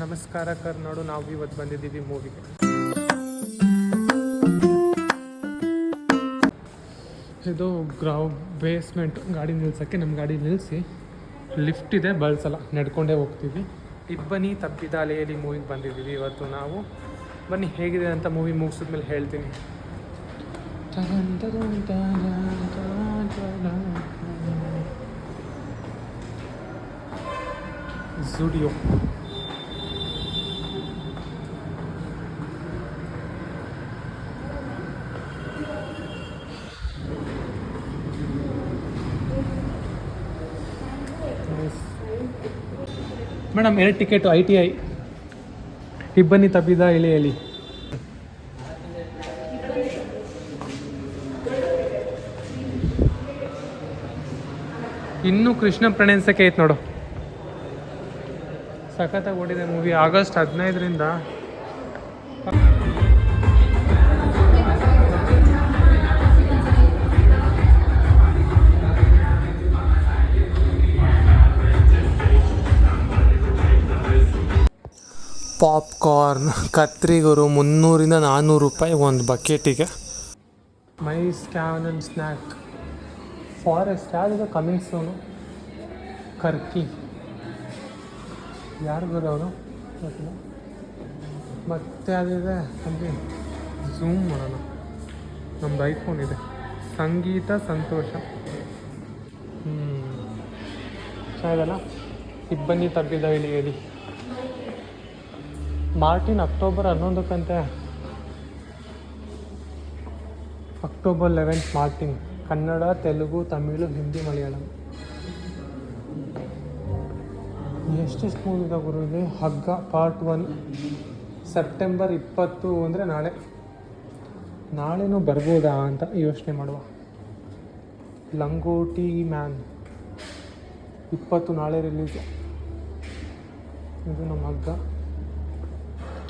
ನಮಸ್ಕಾರ ಕರ್ನಾಡು. ನಾವು ಇವತ್ತು ಬಂದಿದ್ದೀವಿ ಮೂವಿಗೆ. ಇದು ಬೇಸ್ಮೆಂಟ್ ಗಾಡಿ ನಿಲ್ಸೋಕ್ಕೆ ನಮ್ಮ ಗಾಡಿ ನಿಲ್ಲಿಸಿ ಲಿಫ್ಟ್ ಇದೆ, ಬಳಸಲ್ಲ, ನಡ್ಕೊಂಡೇ ಹೋಗ್ತೀವಿ. ಇಬ್ಬನಿ ತಪ್ಪಿದ ಅಲೆಯಲ್ಲಿ ಮೂವಿಗೆ ಬಂದಿದ್ದೀವಿ ಇವತ್ತು ನಾವು. ಬನ್ನಿ ಹೇಗಿದೆ ಅಂತ ಮೂವಿ ಮುಗಿಸಿದ್ಮೇಲೆ ಹೇಳ್ತೀನಿ. ಝುಡಿಯೋ ಮೇಡಮ್ 2 ಟಿಕೆಟು ITI ಇಬ್ಬನಿ ತಪ್ಪಿದ ಇಳೆಯಲ್ಲಿ. ಇನ್ನೂ ಕೃಷ್ಣ ಪ್ರಣಯಿಸಕ್ಕೆ ಐತೆ ನೋಡು. ಸಖತ್ತಾಗಿ ಓಡಿದೆ ಮೂವಿ. ಆಗಸ್ಟ್ 15ರಿಂದ ಪಾಪ್ಕಾರ್ನ್ ಕತ್ರಿಗರು 300-400 ರೂಪಾಯಿ ಒಂದು ಬಕೆಟಿಗೆ. My scan and snack forest ಯಾವ್ದಿದೆ ಕಮಿಂಗ್ ಸೋನು ಕರ್ಕಿ ಯಾರಿಗೂ ಅವರು ಗೊತ್ತಿಲ್ಲ. ಮತ್ತೆ ಅದಿದೆ ಅಲ್ಲಿ ಝೂಮ್ ಮಾಡೋಣ. ನಮ್ಮದು ಐಫೋನ್ ಇದೆ. ಸಂಗೀತ ಸಂತೋಷ ಚೆನ್ನಾಗಲ್ಲ. ಇಬ್ಬನಿ ತಪ್ಪಿದ ಇಳಿಯಲಿ. Martin October 11 October 11 Martin. Kannada, Telugu, Tamil, Hindi, Malayalam. ಎಷ್ಟೆಷ್ಟು ಮೂವಿದ ಗುರು ಇದೆ. ಹಗ್ಗ ಪಾರ್ಟ್ 1 ಸೆಪ್ಟೆಂಬರ್ 20 ಅಂದರೆ ನಾಳೆನೂ ಬರ್ಬೋದಾ ಅಂತ ಯೋಚನೆ ಮಾಡುವ. ಲಂಗೋಟಿ ಮ್ಯಾನ್ 20 ನಾಳೆ ರಿಲೀಸು. ಇದು ನಮ್ಮ ಹಗ್ಗ.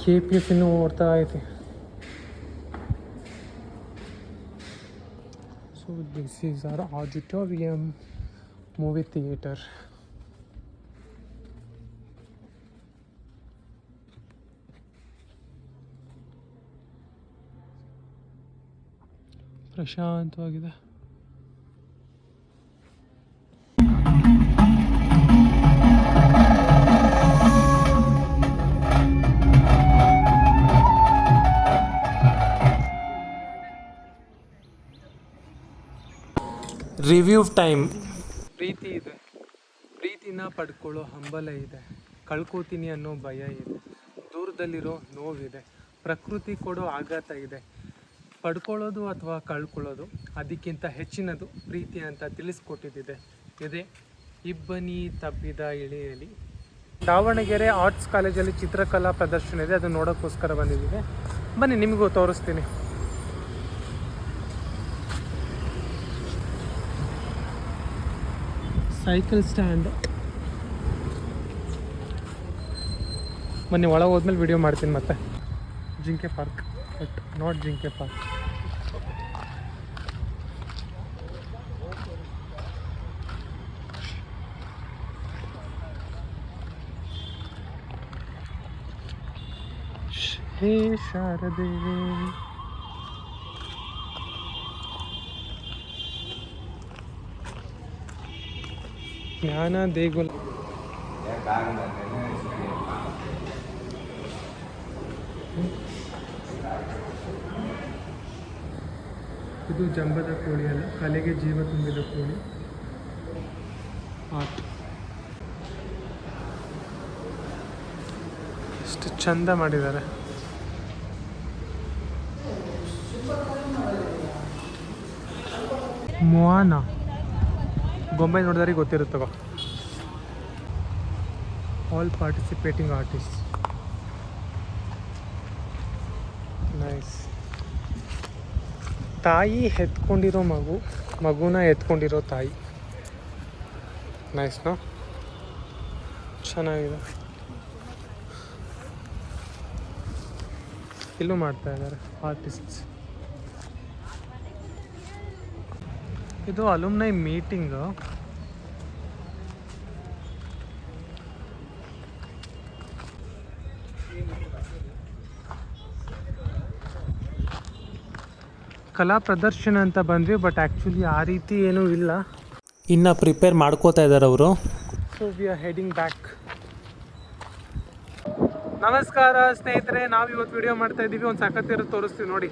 KPF ಇನ್ನೂ ಓಡ್ತಾ ಐತಿ. So this is our auditorium movie theatre. ಪ್ರಶಾಂತವಾಗಿದೆ. Review time. ಪ್ರೀತಿ ಇದೆ, ಪ್ರೀತಿನ ಪಡ್ಕೊಳ್ಳೋ ಹಂಬಲ ಇದೆ, ಕಳ್ಕೋತೀನಿ ಅನ್ನೋ ಭಯ ಇದೆ, ದೂರದಲ್ಲಿರೋ ನೋವಿದೆ, ಪ್ರಕೃತಿ ಕೊಡೋ ಆಘಾತ ಇದೆ. ಪಡ್ಕೊಳ್ಳೋದು ಅಥವಾ ಕಳ್ಕೊಳ್ಳೋದು ಅದಕ್ಕಿಂತ ಹೆಚ್ಚಿನದು ಪ್ರೀತಿ ಅಂತ ತಿಳಿಸ್ಕೊಟ್ಟಿದ್ದಿದೆ. ಇದೆ ಇಬ್ಬನಿ ತಪ್ಪಿದ ಇಳೆಯಲ್ಲಿ. ದಾವಣಗೆರೆ ಆರ್ಟ್ಸ್ ಕಾಲೇಜಲ್ಲಿ ಚಿತ್ರಕಲಾ ಪ್ರದರ್ಶನ ಇದೆ, ಅದು ನೋಡೋಕ್ಕೋಸ್ಕರ ಬಂದಿದ್ದಿದೆ. ಬನ್ನಿ ನಿಮಗೂ ತೋರಿಸ್ತೀನಿ. Cycle stand. ಬನ್ನಿ ಒಳಗೆ ಹೋದ್ಮೇಲೆ ವಿಡಿಯೋ ಮಾಡ್ತೀನಿ. ಮತ್ತೆ ಜಿಂಕೆ ಪಾರ್ಕ್, ಬಟ್ ನಾಟ್ ಜಿಂಕೆ ಪಾರ್ಕ್. ಹೇ ಶಾರದೆ ಜ್ಞಾನ ದೇಗುಲ. ಇದು ಜಂಬದ ಕೋಳಿ ಅಲ್ಲ, ಕಲೆಗೆ ಜೀವ ತುಂಬಿದ ಕೋಳಿ. ಆರ್ಟ್ ಎಷ್ಟು ಚಂದ ಮಾಡಿದ್ದಾರೆ. ಮೊಯಾನಾ ಗೊಂಬೆ ನೋಡಿದ್ರೆ ಗೊತ್ತಿರುತ್ತವ. All participating artist. ನೈಸ್. ತಾಯಿ ಎತ್ಕೊಂಡಿರೋ ಮಗುನ ಎತ್ಕೊಂಡಿರೋ ತಾಯಿ. ನೈಸ್ನೋ, ಚೆನ್ನಾಗಿದೆ. ಇಲ್ಲೂ ಮಾಡ್ತಾ ಇದ್ದಾರೆ ಆರ್ಟಿಸ್ಟ್ಸ್. ಇದು ಅಲುಮ್ನೈ ಮೀಟಿಂಗು. ಕಲಾ ಪ್ರದರ್ಶನ ಅಂತ ಬಂದ್ವಿ, ಬಟ್ ಆ್ಯಕ್ಚುಲಿ ಆ ರೀತಿ ಏನೂ ಇಲ್ಲ. ಇನ್ನು ಪ್ರಿಪೇರ್ ಮಾಡ್ಕೋತಾ ಇದ್ದಾರೆ ಅವರು. So we are heading back. ನಮಸ್ಕಾರ ಸ್ನೇಹಿತರೆ, ನಾವು ಇವತ್ತು ವಿಡಿಯೋ ಮಾಡ್ತಾ ಇದ್ದೀವಿ. ಒಂದು ಸಖತ್ತಿರೋದು ತೋರಿಸ್ತೀವಿ ನೋಡಿ.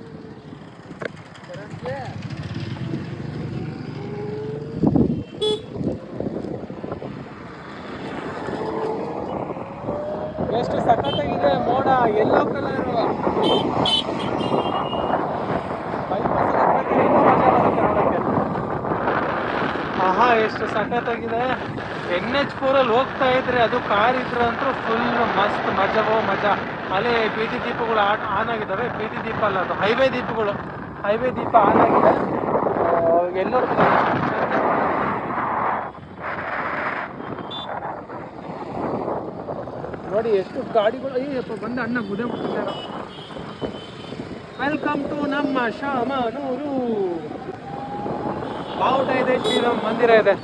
ಎಷ್ಟು ಸಖತ್ತಾಗಿದೆ ಮೋಡ, ಎಲ್ಲೋ ಕಲರ್. ಆಹಾ, ಎಷ್ಟು ಸಖತ್ತಾಗಿದೆ. NH4 ಹೋಗ್ತಾ ಇದ್ರೆ, ಅದು ಕಾರ್ ಇದ್ರೆ ಅಂತೂ ಫುಲ್ ಮಸ್ತ್ ಮಜವೋ ಮಜಾ. ಅಲ್ಲೇ ಬೀದಿ ದೀಪಗಳು ಆನ್ ಆಗಿದ್ದಾವೆ. ಬೀದಿ ದೀಪ ಅಲ್ಲ, ಅದು ಹೈವೇ ದೀಪಗಳು. ಹೈವೇ ದೀಪ ಆನ್ ಆಗಿದೆ. ಎಲ್ಲೋ ನೋಡಿ ಎಷ್ಟು ಗಾಡಿಗಳು. ಅಯ್ಯಪ್ಪ, ಬಂದ ಅಣ್ಣ ಗುದೆ ಬಿಟ್ಟಿದ್ದಾರೆ. ವೆಲ್ಕಮ್ ಟು ನಮ್ಮ ಶಾಮನೂರು. ಬಾವುಟ ಇದೆ, ಶ್ರೀರಾಮ್ ಮಂದಿರ ಇದೆ.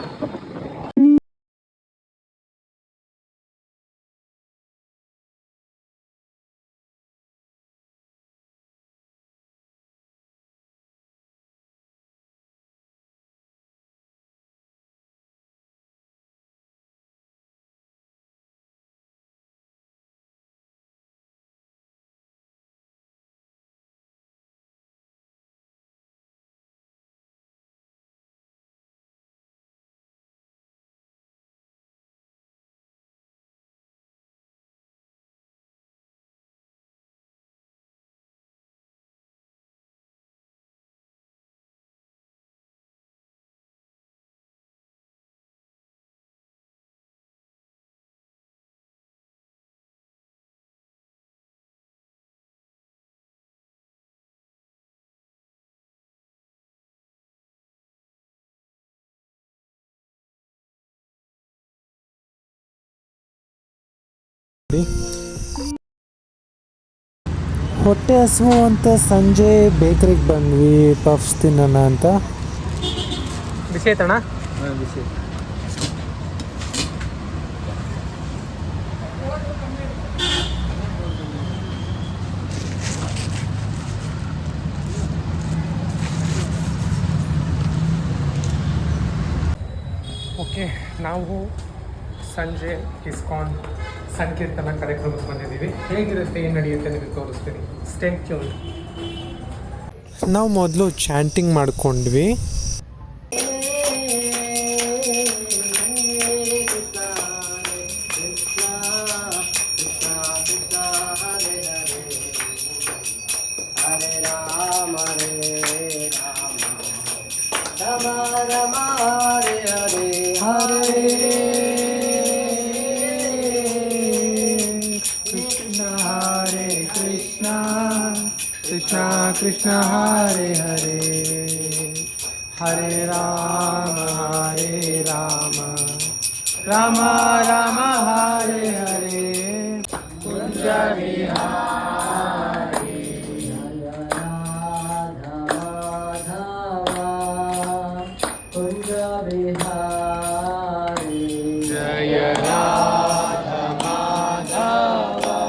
ಹೊಟ್ಟೆ ಹಸಿವು ಅಂತ ಸಂಜೆ ಬೇಕರಿಗೆ ಬಂದ್ವಿ ಪಫ್ಸ್ ತಿನ್ನೋಣ ಅಂತ. ಬಿಸಿ ಆಯ್ತಣ್ಣ? ಬಿಸಿ. ಓಕೆ, ನಾವು ಸಂಜೆ ಇಸ್ಕಾನ್ ಸಂಕೀರ್ತನ ಕಾರ್ಯಕ್ರಮಕ್ಕೆ ಬಂದಿದ್ದೀವಿ. ಹೇಗಿರುತ್ತೆ, ಏನು ನಡೆಯುತ್ತೆ ನಿಮಗೆ ತೋರಿಸ್ತೀನಿ. Stay tuned. ನಾವು ಮೊದಲು ಚಾಂಟಿಂಗ್ ಮಾಡ್ಕೊಂಡ್ವಿ. Krishna Krishna Hare Hare, Hare Rama Rama Rama Hare Hare. Kunja Vihari Kunja Vihari Jaya Radha Madhava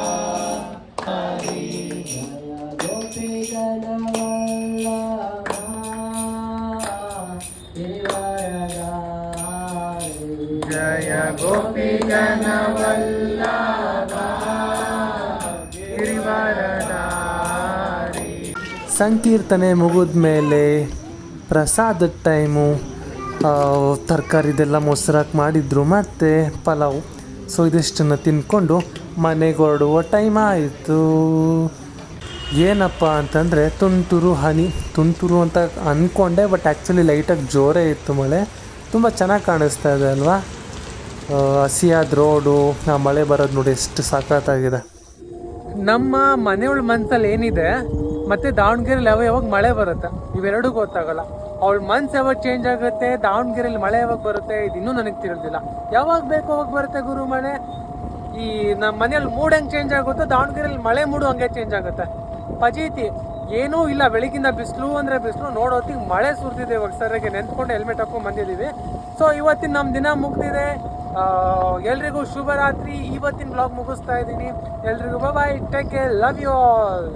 Hari Jaya Gopi Jana Vallabha Girivaradari. ಸಂಕೀರ್ತನೆ ಮುಗಿದ ಮೇಲೆ ಪ್ರಸಾದದ ಟೈಮು. ತರಕಾರಿದೆಲ್ಲ ಮೊಸರಾಕ್ ಮಾಡಿದ್ರು ಮತ್ತು ಪಲಾವು. ಸೊ ಇದಿಷ್ಟನ್ನು ತಿಂದ್ಕೊಂಡು ಮನೆಗೆ ಹೊರಡುವ ಟೈಮ್ ಆಯಿತು. ಏನಪ್ಪ ಅಂತಂದರೆ ತುಂತುರು ಹನಿ. ತುಂತುರು ಅಂತ ಅಂದ್ಕೊಂಡೆ, ಬಟ್ ಆ್ಯಕ್ಚುಲಿ ಲೈಟಾಗಿ ಜೋರೇ ಇತ್ತು ಮಳೆ. ತುಂಬ ಚೆನ್ನಾಗಿ ಕಾಣಿಸ್ತಾ ಇದೆ ಅಲ್ವಾ? ಹಸಿಯಾದ ರೋಡು, ಆ ಮಳೆ ಬರೋದು ನೋಡಿ ಎಷ್ಟು ಸಖತ್ತಾಗಿದೆ. ನಮ್ಮ ಮನೆಯವಳ ಮನಸ್ಸಲ್ಲಿ ಏನಿದೆ ಮತ್ತು ದಾವಣಗೆರೆಯಲ್ಲಿ ಯಾವಾಗ ಮಳೆ ಬರುತ್ತೆ ಇವೆರಡೂ ಗೊತ್ತಾಗಲ್ಲ. ಅವಳ ಮನ್ಸು ಯಾವಾಗ ಚೇಂಜ್ ಆಗುತ್ತೆ, ದಾವಣಗೆರೆಯಲ್ಲಿ ಮಳೆ ಯಾವಾಗ ಬರುತ್ತೆ, ಇದು ಇನ್ನೂ ನನಗೆ ತಿಳಿದಿಲ್ಲ. ಯಾವಾಗ ಬೇಕು ಅವಾಗ ಬರುತ್ತೆ ಗುರು ಮಳೆ. ಈ ನಮ್ಮ ಮನೆಯಲ್ಲಿ ಮೂಡ್ ಹೆಂಗೆ ಚೇಂಜ್ ಆಗುತ್ತೋ ದಾವಣಗೆರೆಯಲ್ಲಿ ಮಳೆ ಮೂಡು ಹಂಗೆ ಚೇಂಜ್ ಆಗುತ್ತೆ. ಪಜೀತಿ ಏನೂ ಇಲ್ಲ, ಬೆಳಗಿಂದ ಬಿಸಿಲು ಅಂದರೆ ಬಿಸಿಲು, ನೋಡೋತ್ತಿಗೆ ಮಳೆ ಸುರಿದಿದೆ. ಇವಾಗ ಸರಿಯಾಗಿ ನೆನ್ಸ್ಕೊಂಡು ಹೆಲ್ಮೆಟ್ ಹಾಕೊಂಡು ಬಂದಿದ್ದೀವಿ. ಸೊ ಇವತ್ತಿನ ನಮ್ಮ ದಿನ ಮುಗ್ದಿದೆ. ಎಲ್ರಿಗೂ ಶುಭರಾತ್ರಿ. ಇವತ್ತಿನ ಬ್ಲಾಗ್ ಮುಗಿಸ್ತಾ ಇದ್ದೀನಿ. ಎಲ್ರಿಗೂ bye, take care, love you all.